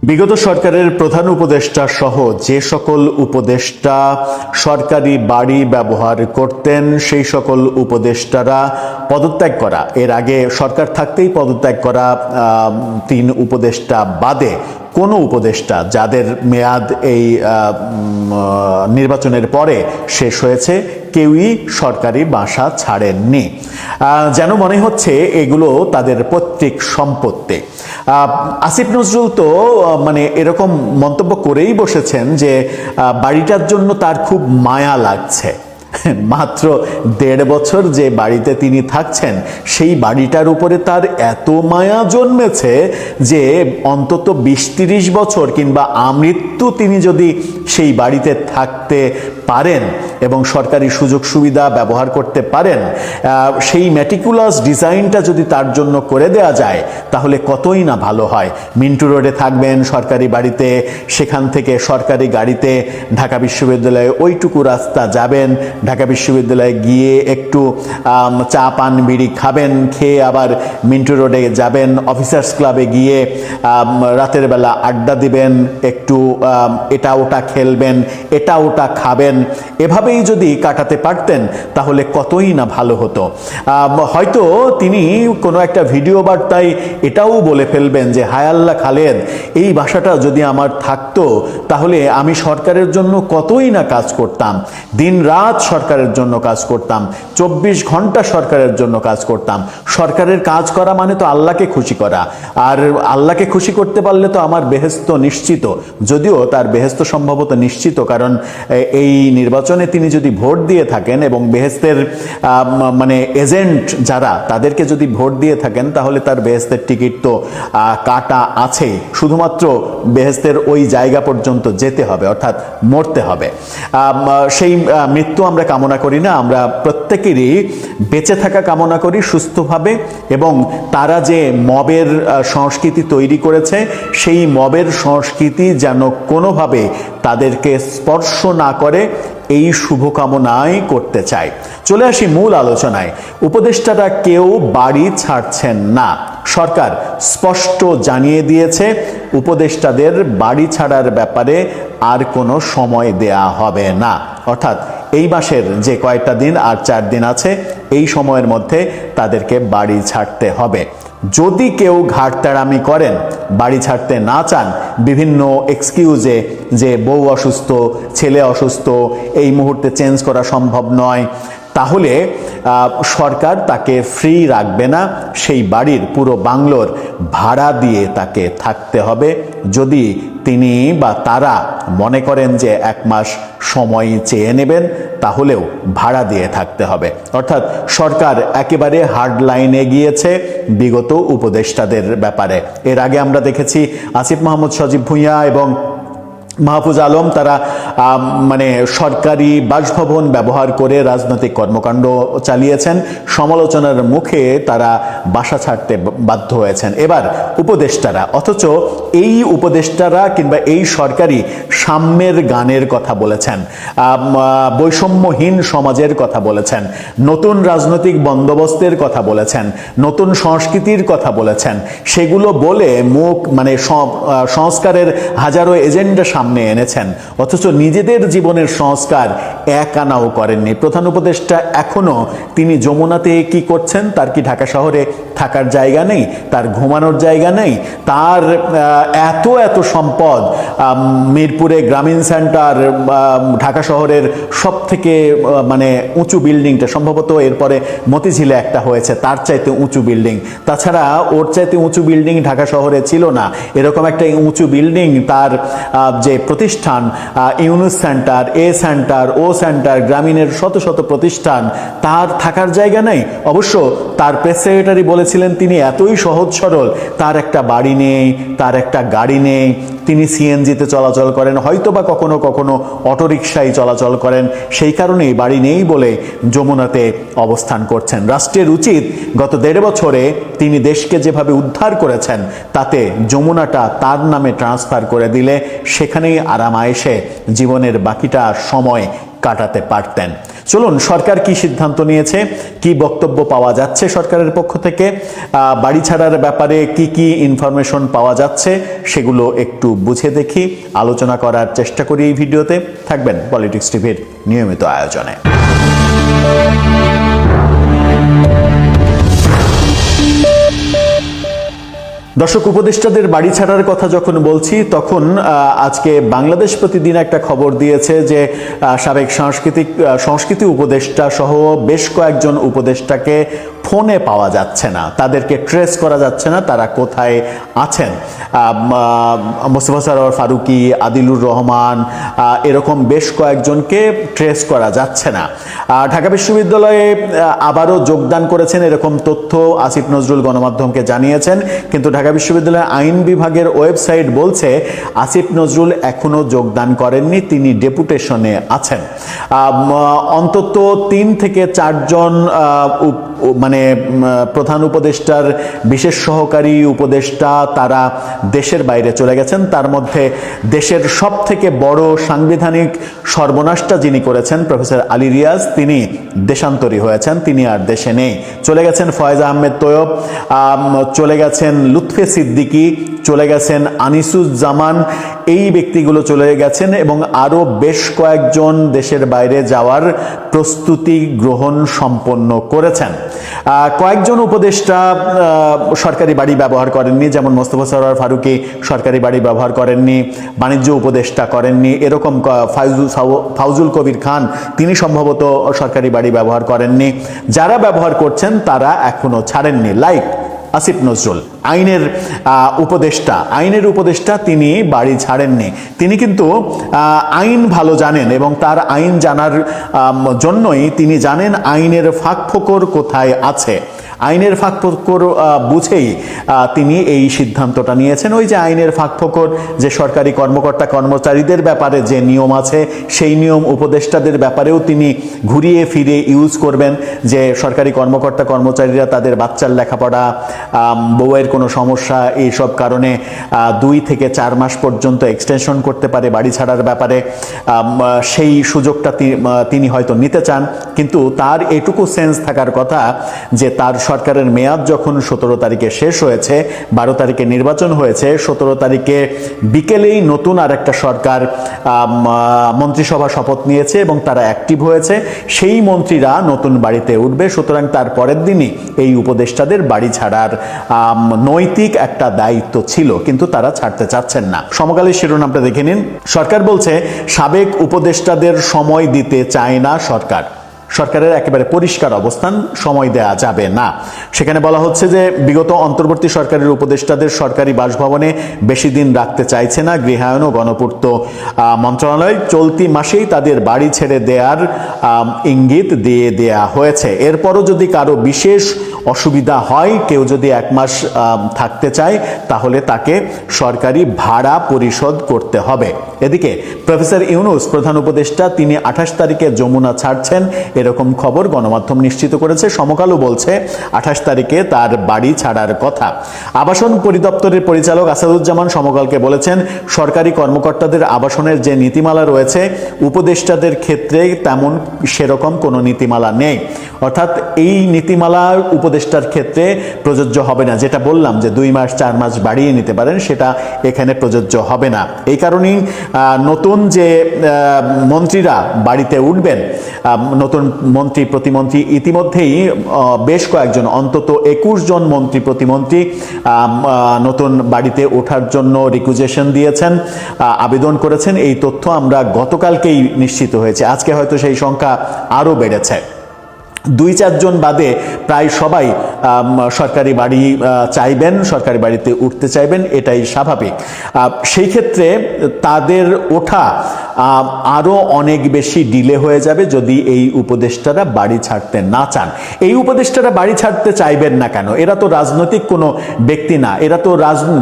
বিগত সরকারের প্রধান উপদেষ্টা সহ যে সকল উপদেষ্টা সরকারি বাড়ি ব্যবহার করতেন সেই সকল উপদেষ্টারা পদত্যাগ করা, এর আগে সরকার থাকতেই পদত্যাগ করা 3 উপদেষ্টা বাদে কোনো উপদেষ্টা যাদের মেয়াদ এই নির্বাচনের পরে শেষ হয়েছে কেউই সরকারি বাসা ছাড়েননি। যেন মনে হচ্ছে এগুলো তাদের পৈতৃক সম্পত্তি। আসিফ নজরুল তো মানে এরকম মন্তব্য করেই বসেছেন যে বাড়িটার জন্য তার খুব মায়া লাগছে। মাত্র 1.5 বছর যে বাড়িতে তিনি থাকছেন সেই বাড়িটার উপরে তার এত মায়া জন্মেছে যে অন্তত 20-30 বছর কিংবা আমৃত্যু তিনি যদি সেই বাড়িতে থাকতে পারেন এবং সরকারি সুযোগ সুবিধা ব্যবহার করতে পারেন, সেই ম্যাটিকুলাস ডিজাইনটা যদি তার জন্য করে দেয়া যায় তাহলে কতই না ভালো হয়। মিন্টু রোডে থাকবেন সরকারি বাড়িতে, সেখান থেকে সরকারি গাড়িতে ঢাকা বিশ্ববিদ্যালয়ে ওইটুকু রাস্তা যাবেন, ঢাকা বিশ্ববিদ্যালয়ে গিয়ে একটু চা পান বিড়ি খাবেন, খেয়ে আবার মিন্টু রোডে যাবেন, অফিসার্স ক্লাবে গিয়ে রাতের বেলা আড্ডা দিবেন, একটু এটা ওটা খেলবেন, এটা ওটা খাবেন। এভাবেই যদি কাটাতে পারতেন তাহলে কতই না ভালো হতো। হয়তো তিনি কোনো একটা ভিডিও বার্তায় এটাও বলে ফেলবেন যে হায় আল্লাহ খালেদ, এই বাসাটা যদি আমার থাকতো তাহলে আমি সরকারের জন্য কতই না কাজ করতাম, দিন রাত সরকারের জন্য কাজ করতাম, 24 ঘন্টা সরকারের জন্য কাজ করতাম। সরকারের কাজ করা মানে তো আল্লাহকে খুশি করা, আর আল্লাহকে খুশি করতে পারলে তো আমার বেহেশত নিশ্চিত। যদিও তার বেহেশত সম্ভবত নিশ্চিত, কারণ এই নির্বাচনে তিনি যদি ভোট দিয়ে থাকেন এবং বেহেশতের মানে এজেন্ট যারা তাদেরকে যদি ভোট দিয়ে থাকেন তাহলে তার বেহেশতের টিকিট তো কাটা আছেই, শুধুমাত্র বেহেশতের ওই জায়গা পর্যন্ত যেতে হবে, অর্থাৎ মরতে হবে। সেই মৃত্যু আমরা কামনা করি না, আমরা প্রত্যেকেরই বেঁচে থাকা কামনা করি সুস্থভাবে, এবং তারা যে মবের সংস্কৃতি তৈরি করেছে সেই মবের সংস্কৃতি যেন কোনোভাবে তাদেরকে স্পর্শ না করে এই শুভকামনাই করতে চাই। চলে আসি মূল আলোচনায়। উপদেষ্টারা কেউ বাড়ি ছাড়ছেন না। সরকার স্পষ্ট জানিয়ে দিয়েছে উপদেষ্টাদের বাড়ি ছাড়ার ব্যাপারে আর কোনো সময় দেয়া হবে না, অর্থাৎ এই মাসের যে কয়েকটা দিন আর 4 দিন আছে এই সময়ের মধ্যে তাদেরকে বাড়ি ছাড়তে হবে। যদি কেউ ঘাটতাড়ামি করেন, বাড়ি ছাড়তে না চান বিভিন্ন এক্সকিউজে, যে বউ অসুস্থ, ছেলে অসুস্থ, এই মুহূর্তে চেঞ্জ করা সম্ভব নয়, তাহলে সরকার তাকে ফ্রি রাখবে না, সেই বাড়ির পুরো বাংলোর ভাড়া দিয়ে তাকে থাকতে হবে। যদি তিনি বা তারা মনে করেন যে 1 মাস সময় চেয়ে নেবেন তাহলেও ভাড়া দিয়ে থাকতে হবে। অর্থাৎ সরকার একেবারে হার্ড লাইনে গিয়েছে বিগত উপদেষ্টাদের ব্যাপারে। এর আগে আমরা দেখেছি আসিফ মাহমুদ সজীব ভুঁইয়া এবং মাহফুজ আলম তারা মানে সরকারি বাসভবন ব্যবহার করে রাজনৈতিক কর্মকাণ্ড চালিয়েছেন, সমালোচনার মুখে তারা বাসা ছাড়তে বাধ্য হয়েছেন। এবার উপদেষ্টারা, অথচ এই উপদেষ্টারা কিংবা এই সরকারি সাম্যের গানের কথা বলেছেন, বৈষম্যহীন সমাজের কথা বলেছেন, নতুন রাজনৈতিক বন্দোবস্তের কথা বলেছেন, নতুন সংস্কৃতির কথা বলেছেন। সেগুলো বলে মুখ মানে সংস্কারের হাজারো এজেন্ডা সামনে এনেছেন, অথচ নিজেদের জীবনের সংস্কার এক আনাও করেননি। প্রধান উপদেষ্টা এখনো তিনি যমুনাতে কি করছেন? তার কি ঢাকা শহরে থাকার জায়গা নেই? তার ঘুমানোর জায়গা নেই? তার এত এত সম্পদ, মিরপুরে গ্রামীণ সেন্টার, ঢাকা শহরের সব থেকে মানে উঁচু বিল্ডিংটা, সম্ভবত এরপরে মতিঝিলে একটা হয়েছে তার চাইতে উঁচু বিল্ডিং, তাছাড়া ওর চাইতে উঁচু বিল্ডিং ঢাকা শহরে ছিল না। এরকম একটা উঁচু বিল্ডিং তার যে প্রতিষ্ঠান, Yunus centre, a centre, O centre, গ্রামীণের শত শত প্রতিষ্ঠান, তার থাকার জায়গা নেই। অবশ্য তার প্রেস সেক্রেটারি বলেছিলেন তিনি এতই সহজ সরল, তার একটা বাড়ি নেই, তার একটা গাড়ি নেই, তিনি সিএনজিতে চলাচল করেন, হয়তো বা কখনো কখনো অটোরিকশায় চলাচল করেন, সেই কারণেই বাড়ি নেই বলে যমুনাতে অবস্থান করছেন। রাষ্ট্রের উচিত গত 1.5 বছরে তিনি দেশকে যেভাবে উদ্ধার করেছেন তাতে যমুনাটা তার নামে ট্রান্সফার করে দিলে সেখানেই আরাম আয়েশে জীবনের বাকিটা সময় কাটাতে পারতেন। চলুন সরকার কি সিদ্ধান্ত নিয়েছে, কি বক্তব্য পাওয়া যাচ্ছে সরকারের পক্ষ থেকে, বাড়ি ছাড়ার ব্যাপারে কি কি ইনফরমেশন পাওয়া যাচ্ছে সেগুলো একটু বুঝে দেখি, আলোচনা করার চেষ্টা করি এই ভিডিওতে। থাকবেন পলিটিক্স টিভির নিয়মিত আয়োজনে। দর্শক, উপদেষ্টাদের বাড়ি ছাড়ার কথা যখন বলছি তখন আজকে বাংলাদেশ প্রতিদিন একটা খবর দিয়েছে যে সাবেক সংস্কৃতি উপদেষ্টা সহ বেশ কয়েকজন উপদেষ্টাকে ফোনে পাওয়া যাচ্ছে না, তাদেরকে ট্রেস করা যাচ্ছে না, তারা কোথায় আছেন। মোস্তফা সরোয়ার ফারুকী, আদিলুর রহমান, এরকম বেশ কয়েকজনকে ট্রেস করা যাচ্ছে না। ঢাকা বিশ্ববিদ্যালয়ে আবারও যোগদান করেছেন এরকম তথ্য আসিফ নজরুল গণমাধ্যমকে জানিয়েছেন, কিন্তু ঢাকা বিশ্ববিদ্যালয়ের আইন বিভাগের ওয়েবসাইট বলছে আসিফ নজরুল এখনো যোগদান করেননি, তিনি ডেপুটেশনে আছেন। অন্তত 3 থেকে 4 জন মানে প্রধান উপদেষ্টার বিশেষ সহকারী উপদেষ্টা তারা দেশের বাইরে চলে গেছেন। তার মধ্যে দেশের সব থেকে বড় সাংবিধানিক সর্বনাশটা যিনি করেছেন প্রফেসর আলী রিয়াজ, তিনি দেশান্তরী হয়েছেন, তিনি আর দেশে নেই। চলে গেছেন ফয়েজ আহমেদ তৈয়ব, চলে গেছেন লুৎফে সিদ্দিকী, চলে গেছেন আনিসুজ্জামান, এই ব্যক্তিগুলো চলে গেছেন এবং আরও বেশ কয়েকজন দেশের বাইরে যাওয়ার প্রস্তুতি গ্রহণ সম্পন্ন করেছেন। কয়েকজন উপদেষ্টা সরকারি বাড়ি ব্যবহার করেননি, যেমন মোস্তফা সরোয়ার ফারুকী সরকারি বাড়ি ব্যবহার করেননি, বাণিজ্য উপদেষ্টা করেননি, এরকম ফাউজুল কবির খান তিনি সম্ভবত সরকারি বাড়ি ব্যবহার করেননি। যারা ব্যবহার করছেন তারা এখনো ছাড়েননি, লাইক আসিফ নজরুল আইনের উপদেষ্টা তিনি বাড়ি ছাড়েননি। তিনি কিন্তু আইন ভালো জানেন এবং তার আইন জানার জন্যই তিনি জানেন আইনের ফাঁকফোকর কোথায় আছে। আইনের ফাঁকফোকর বুঝেই তিনি এই সিদ্ধান্তটা নিয়েছেন। ওই যে আইনের ফাঁকফোকর, যে সরকারি কর্মকর্তা কর্মচারীদের ব্যাপারে যে নিয়ম আছে সেই নিয়ম উপদেষ্টাদের ব্যাপারেও তিনি ঘুরিয়ে ফিরে ইউজ করবেন, যে সরকারি কর্মকর্তা কর্মচারীরা তাদের বাচ্চার লেখাপড়া, বউয়ের কোনো সমস্যা, এইসব কারণে 2 থেকে 4 মাস পর্যন্ত এক্সটেনশন করতে পারে বাড়ি ছাড়ার ব্যাপারে। সেই সুযোগটা তিনি হয়তো নিতে চান, কিন্তু তার এটুকু সেন্স থাকার কথা যে তার সরকারের মেয়াদ যখন 17 তারিখে শেষ হয়েছে, 12 তারিখে নির্বাচন হয়েছে, 17 তারিখে বিকেলেই নতুন আর একটা সরকার মন্ত্রিসভা শপথ নিয়েছে এবং তারা অ্যাক্টিভ হয়েছে, সেই মন্ত্রীরা নতুন বাড়িতে উঠবে। সুতরাং তার পরের দিনই এই উপদেষ্টাদের বাড়ি ছাড়ার নৈতিক একটা দায়িত্ব ছিল, কিন্তু তারা ছাড়তে চাচ্ছেন না। সমকালের শিরোনামটা দেখে নিন। সরকার বলছে সাবেক উপদেষ্টাদের সময় দিতে চায় না সরকার। সরকারের একেবারে পরিষ্কার অবস্থান, সময় দেয়া যাবে না। সেখানে বলা হচ্ছে যে বিগত অন্তর্বর্তী সরকারের উপদেষ্টাদের সরকারি বাসভবনে বেশি দিন রাখতে চাইছে না গৃহায়ন ও গণপূর্ত মন্ত্রণালয়। চলতি মাসেই তাদের বাড়ি ছেড়ে দেওয়ার ইঙ্গিত দিয়ে দেয়া হয়েছে। এরপরও যদি কারো বিশেষ অসুবিধা হয়, কেউ যদি 1 মাস থাকতে চায়, তাহলে তাকে সরকারি ভাড়া পরিশোধ করতে হবে। এদিকে প্রফেসর ইউনূস প্রধান উপদেষ্টা তিনি 28 তারিখে যমুনা ছাড়ছেন, এরকম খবর গণমাধ্যম নিশ্চিত করেছে। সমকালও বলছে 28 তারিখে তার বাড়ি ছাড়ার কথা। আবাসন পরিদপ্তরের পরিচালক আসাদুজ্জামান সমকালকে বলেছেন, সরকারি কর্মকর্তাদের আবাসনের যে নীতিমালা রয়েছে উপদেষ্টাদের ক্ষেত্রে তেমন সেরকম কোনো নীতিমালা নেই। অর্থাৎ এই নীতিমালা উপদেষ্টার ক্ষেত্রে প্রযোজ্য হবে না। যেটা বললাম যে 2 মাস 4 মাস বাড়িয়ে নিতে পারেন, সেটা এখানে প্রযোজ্য হবে না। এই কারণেই নতুন যে মন্ত্রীরা বাড়িতে উঠবেন, নতুন মন্ত্রী প্রতিমন্ত্রী ইতিমধ্যেই বেশ কয়েকজন, অন্তত 21 জন মন্ত্রী প্রতিমন্ত্রী নতুন বাড়িতে ওঠার জন্য রিকুইজেশন দিয়েছেন, আবেদন করেছেন। এই তথ্য আমরা গতকালকেই নিশ্চিত হয়েছে, আজকে হয়তো সেই সংখ্যা আরও বেড়েছে। 2-4 জন বাদে প্রায় সবাই সরকারি বাড়ি চাইবেন, সরকারি বাড়িতে উঠতে চাইবেন, এটাই স্বাভাবিক। সেই ক্ষেত্রে তাদের ওঠা আরও অনেক বেশি ডিলে হয়ে যাবে যদি এই উপদেষ্টারা বাড়ি ছাড়তে না চান। এই উপদেষ্টারা বাড়ি ছাড়তে চাইবেন না কেন? এরা তো রাজনৈতিক কোনো ব্যক্তি না, এরা তো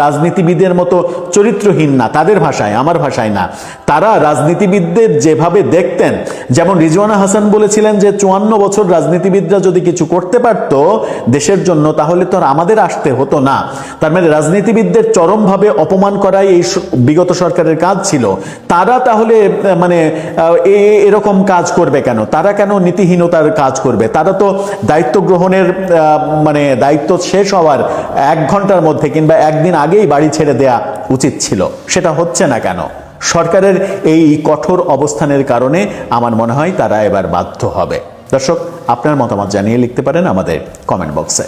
রাজনীতিবিদের মতো চরিত্রহীন না, তাদের ভাষায়, আমার ভাষায় না। তারা রাজনীতিবিদদের যেভাবে দেখতেন, যেমন রিজওয়ানা হাসান বলেছিলেন যে 54 বছর রাজনীতিবিদরা যদি কিছু করতে পারত দেশের জন্য, তাহলে তো আর আমাদের আসতে হতো না। তার মানে রাজনীতিবিদদের চরমভাবে অপমান করাই এই বিগত সরকারের কাজ ছিল। তারা তাহলে মানে এরকম কাজ করবে কেন? তারা কেন নীতিহীনতার কাজ করবে? তারা তো দায়িত্ব গ্রহণের মানে দায়িত্ব শেষ হওয়ার 1 ঘন্টার মধ্যে কিংবা একদিন আগেই বাড়ি ছেড়ে দেয়া উচিত ছিল, সেটা হচ্ছে না কেন? সরকারের এই কঠোর অবস্থানের কারণে আমার মনে হয় তারা এবার বাধ্য হবে। দর্শক, আপনার মতামত জানিয়ে লিখতে পারেন আমাদের কমেন্ট বক্সে।